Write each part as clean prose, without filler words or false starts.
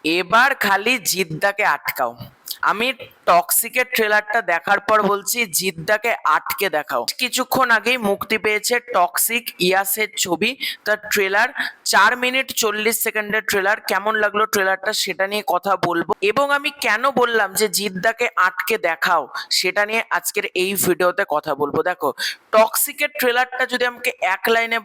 এবার খালি জিদ্দাকে আটকাও। আমি টক্সিকের ট্রেলারটা দেখার পর বলছি জিদ্দাকে আটকে দেখাও। কিছুক্ষণ আগেই মুক্তি পেয়েছে টক্সিক ইয়াসের ছবি, তার ট্রেলার 4 মিনিট 40 সেকেন্ডের ট্রেলার। কেমন লাগলো ট্রেলারটা সেটা নিয়ে কথা বলবো, এবং আমি কেন বললাম যে জিদ্দাকে আটকে দেখাও সেটা নিয়ে আজকের এই ভিডিওতে কথা বলবো। দেখো, টক্সিকের ট্রেলারটা যদি আমাকে এক লাইনে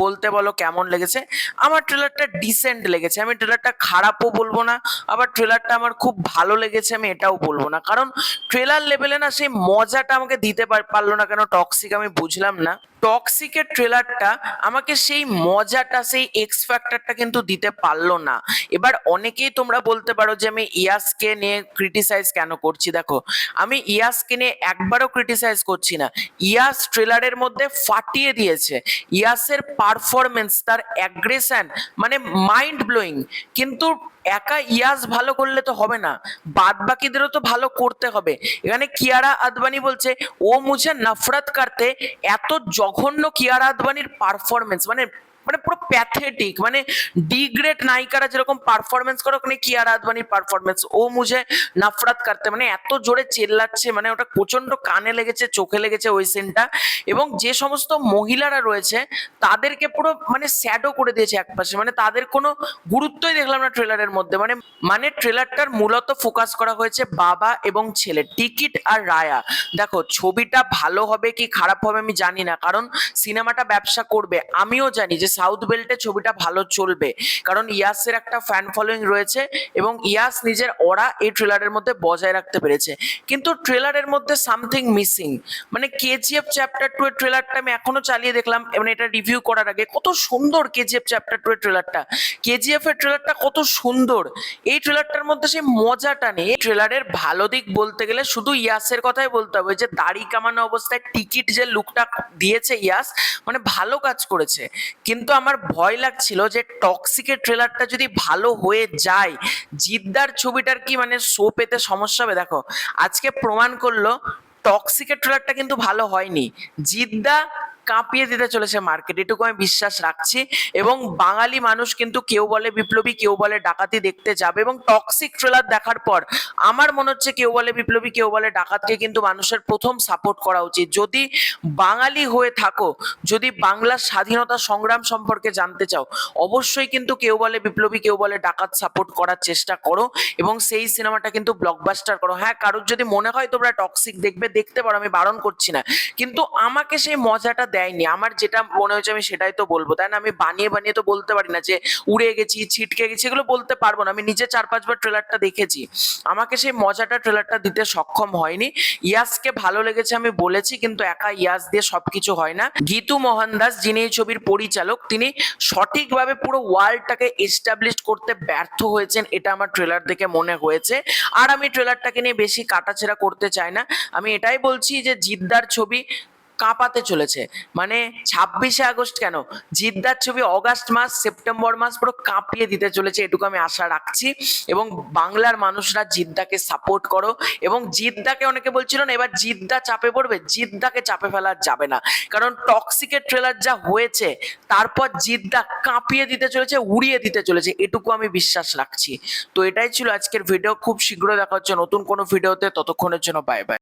বলতে বলো কেমন লেগেছে, আমার ট্রেলারটা ডিসেন্ট লেগেছে। আমি ট্রেলারটা খারাপও বলবো না, আবার ট্রেলারটা আমার খুব ভালো লেগেছে আমি এটাও বলবো না, কারণ ট্রেলার লেভেলে না সেই মজাটা আমাকে দিতে পারলো না কেন টক্সিক, আমি বুঝলাম না। টক্সিকের ট্রেলারটা আমাকে সেই মজাটা, সেই এক্স ফ্যাক্টরটা কিন্তু দিতে পারলো না। এবার অনেকেই তোমরা বলতে পারো যে আমি ইয়াসকে নিয়ে ক্রিটিসাইজ কেন করছি। দেখো, আমি ইয়াসকে নিয়ে একবারও ক্রিটিসাইজ করছি না। ইয়াস ট্রেলারের মধ্যে ফাটিয়ে দিয়েছে। ইয়াসের পারফরমেন্স, তার অ্যাগ্রেশন মানে মাইন্ড ব্লোয়িং। কিন্তু একা ইয়াস ভালো করলে তো হবে না, বাদ বাকিদেরও তো ভালো করতে হবে। এখানে কিয়ারা আদবানি বলছে ও মুঝে নফরত করতে। এত জঘন্য কিয়ারা আদবানির পারফরমেন্স, মানে মানে পুরো প্যাথেটিক, মানে ডিগ্রেড নায়িকারা যেরকম পারফরমেন্স করে ওখানে কিয়ারা আদবানির পারফরমেন্স ও মুঝে নফরত করতে, মানে এত জোরে চেল্লাচ্ছে, মানে ওটা প্রচন্ড কানে লেগেছে, চোখে লেগেছে ওই সিনটা। এবং যে সমস্ত মহিলারা রয়েছে তাদেরকে পুরো মানে স্যাডও করে দিয়েছে একপাশে, মানে তাদের কোনো গুরুত্বই দেখলাম না ট্রেলারের মধ্যে। মানে মানে ট্রেলারটার মূলত ফোকাস করা হয়েছে বাবা এবং ছেলে, টিকিট আর রায়া। দেখো, ছবিটা ভালো হবে কি খারাপ হবে আমি জানি না, কারণ সিনেমাটা ব্যবসা করবে। আমিও জানি যে সাউথ বেল্টে ছবিটা ভালো চলবে, কারণ ইয়াসের একটা ফ্যান ফলোয়িং রয়েছে এবং ইয়াস নিজের অরা এই ট্রেলারের মধ্যে বজায় রাখতে পেরেছে। কিন্তু ট্রেলারের মধ্যে সামথিং মিসিং। মানে কেজিএফ চ্যাপ্টার 2 এর ট্রেলারটা আমি এখনো চালিয়ে দেখলাম, মানে এটা রিভিউ করার আগে। কত সুন্দর কেজিএফ চ্যাপ্টার 2 এর ট্রেলারটা, কেজিএফ এর ট্রেলারটা কত সুন্দর। এই ট্রেলারটার মধ্যে সেই মজাটা নেই। এই ট্রেলারের ভালো দিক বলতে গেলে শুধু ইয়াসের কথাই বলতে হবে, যে দাড়ি কামানো অবস্থায় টিকিট যে লুকটা দিয়েছে ইয়াস, মানে ভালো কাজ করেছে। কিন্তু আমার ভয় লাগছিল যে টক্সিকের ট্রেলারটা যদি ভালো হয়ে যায়, জিদ্দার ছবিটার কি মানে শো পেতে সমস্যা হবে। দেখো, আজকে প্রমাণ করলো টক্সিকের ট্রেলারটা কিন্তু ভালো হয়নি। জিদ্দা কাঁপিয়ে দিতে চলেছে মার্কেট, এটুকু আমি বিশ্বাস রাখছি। এবং বাঙালি মানুষ কিন্তু কেউ বলে বিপ্লবী, কেউ বলে ডাকাতি দেখতে যাবে। এবং টক্সিক ট্রেলার দেখার পর আমার মনে হচ্ছে কেউ বলে বিপ্লবী, কেউ বলে ডাকাতকে কিন্তু মানুষের প্রথম সাপোর্ট করা উচিত। যদি বাঙালি হয়ে থাকো, যদি বাংলার স্বাধীনতা সংগ্রাম সম্পর্কে জানতে চাও, অবশ্যই কিন্তু কেউ বলে বিপ্লবী, কেউ বলে ডাকাত সাপোর্ট করার চেষ্টা করো এবং সেই সিনেমাটা কিন্তু ব্লকবাস্টার করো। হ্যাঁ, কারোর যদি মনে হয় তোমরা টক্সিক দেখবে, দেখতে পারো, আমি বারণ করছি না, কিন্তু আমাকে সেই মজাটা দেয়নি। আমার যেটা মনে হয়েছে আমি সেটাই তো বলবো, তাই না? আমি বানিয়ে বানিয়ে তো বলতে পারি না যে উড়ে গেছি, ছিটকে গেছি, এগুলো বলতে পারবো না। আমি নিজে 4-5 বার ট্রেলারটা দেখেছি, আমাকে সেই মজাটা ট্রেলারটা দিতে সক্ষম হয়নি। ইয়াসকে ভালো লেগেছে আমি বলেছি, কিন্তু একা ইয়াস দিয়ে সবকিছু হয় না। গীতু মোহনদাস, যিনি এই ছবির পরিচালক, তিনি সঠিকভাবে পুরো ওয়ার্ল্ডটাকে এস্টাবলিশ করতে ব্যর্থ হয়েছেন, এটা আমার ট্রেলার দেখে মনে হয়েছে। আর আমি ট্রেলারটাকে নিয়ে বেশি কাটাছেড়া করতে চাই না। আমি এটাই বলছি যে জিদ্দার ছবি কাঁপাতে চলেছে। মানে 26শে আগস্ট কেন, জিদ্দার ছবি অগাস্ট মাস, সেপ্টেম্বর মাস পুরো কাঁপিয়ে দিতে চলেছে, এটুকু আমি আশা রাখছি। এবং বাংলার মানুষরা জিদ্দাকে সাপোর্ট করো। এবং জিদ্দাকে, অনেকে বলছিল না এবার জিদ্দা চাপে পড়বে, জিদ্দাকে চাপে ফেলা যাবে না, কারণ টক্সিকের ট্রেলার যা হয়েছে তারপর জিদ্দা কাঁপিয়ে দিতে চলেছে, উড়িয়ে দিতে চলেছে, এটুকু আমি বিশ্বাস রাখছি। তো এটাই ছিল আজকের ভিডিও। খুব শীঘ্র দেখা হচ্ছে নতুন কোনো ভিডিওতে, ততক্ষণের জন্য বাই বাই।